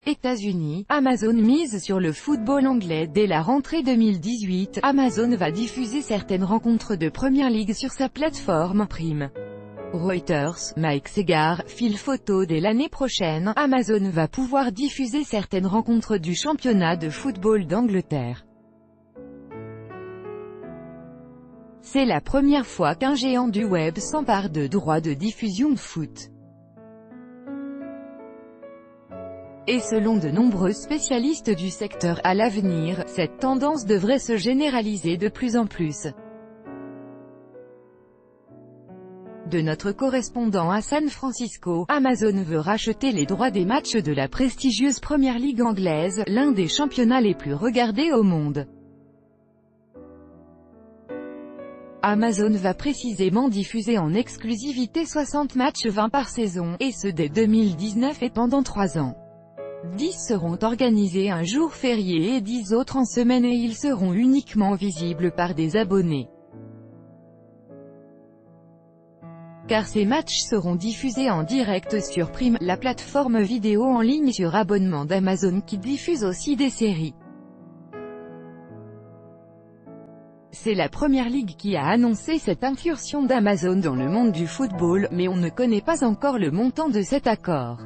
États-Unis, Amazon mise sur le football anglais dès la rentrée 2018. Amazon va diffuser certaines rencontres de Premier League sur sa plateforme Prime. Reuters, Mike Segar, fil photo dès l'année prochaine, Amazon va pouvoir diffuser certaines rencontres du championnat de football d'Angleterre. C'est la première fois qu'un géant du web s'empare de droits de diffusion de foot. Et selon de nombreux spécialistes du secteur, à l'avenir, cette tendance devrait se généraliser de plus en plus. De notre correspondant à San Francisco, Amazon veut racheter les droits des matchs de la prestigieuse Premier League anglaise, l'un des championnats les plus regardés au monde. Amazon va précisément diffuser en exclusivité 60 matchs 20 par saison, et ce dès 2019 et pendant 3 ans. 10 seront organisés un jour férié et 10 autres en semaine et ils seront uniquement visibles par des abonnés. Car ces matchs seront diffusés en direct sur Prime, la plateforme vidéo en ligne sur abonnement d'Amazon qui diffuse aussi des séries. C'est la Premier League qui a annoncé cette incursion d'Amazon dans le monde du football, mais on ne connaît pas encore le montant de cet accord.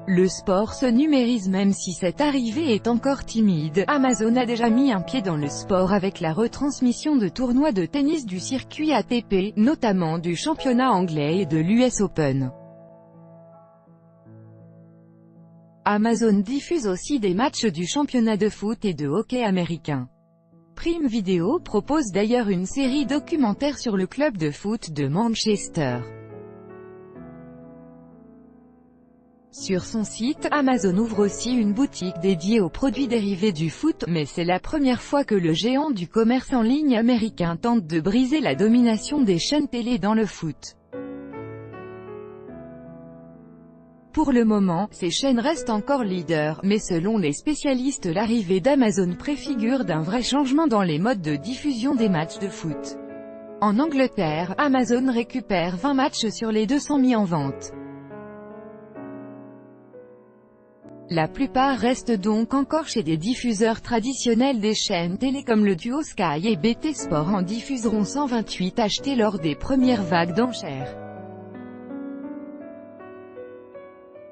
Le sport se numérise même si cette arrivée est encore timide. Amazon a déjà mis un pied dans le sport avec la retransmission de tournois de tennis du circuit ATP, notamment du championnat anglais et de l'US Open. Amazon diffuse aussi des matchs du championnat de foot et de hockey américain. Prime Video propose d'ailleurs une série documentaire sur le club de foot de Manchester. Sur son site, Amazon ouvre aussi une boutique dédiée aux produits dérivés du foot, mais c'est la première fois que le géant du commerce en ligne américain tente de briser la domination des chaînes télé dans le foot. Pour le moment, ces chaînes restent encore leaders, mais selon les spécialistes l'arrivée d'Amazon préfigure d'un vrai changement dans les modes de diffusion des matchs de foot. En Angleterre, Amazon récupère 20 matchs sur les 200 mis en vente. La plupart restent donc encore chez des diffuseurs traditionnels des chaînes télé comme le duo Sky et BT Sport en diffuseront 128 achetés lors des premières vagues d'enchères.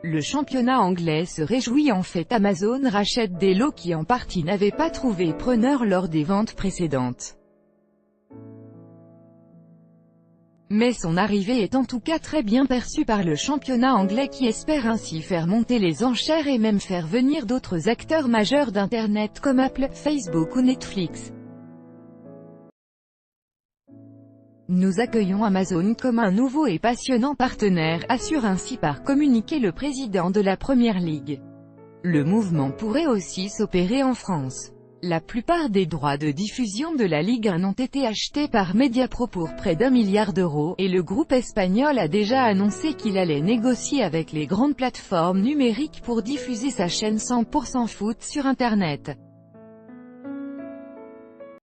Le championnat anglais se réjouit en fait. Amazon rachète des lots qui en partie n'avaient pas trouvé preneur lors des ventes précédentes. Mais son arrivée est en tout cas très bien perçue par le championnat anglais qui espère ainsi faire monter les enchères et même faire venir d'autres acteurs majeurs d'Internet comme Apple, Facebook ou Netflix. Nous accueillons Amazon comme un nouveau et passionnant partenaire, assure ainsi par communiqué le président de la Premier League. Le mouvement pourrait aussi s'opérer en France. La plupart des droits de diffusion de la Ligue 1 ont été achetés par Mediapro pour près d'1 milliard d'euros, et le groupe espagnol a déjà annoncé qu'il allait négocier avec les grandes plateformes numériques pour diffuser sa chaîne 100% foot sur Internet.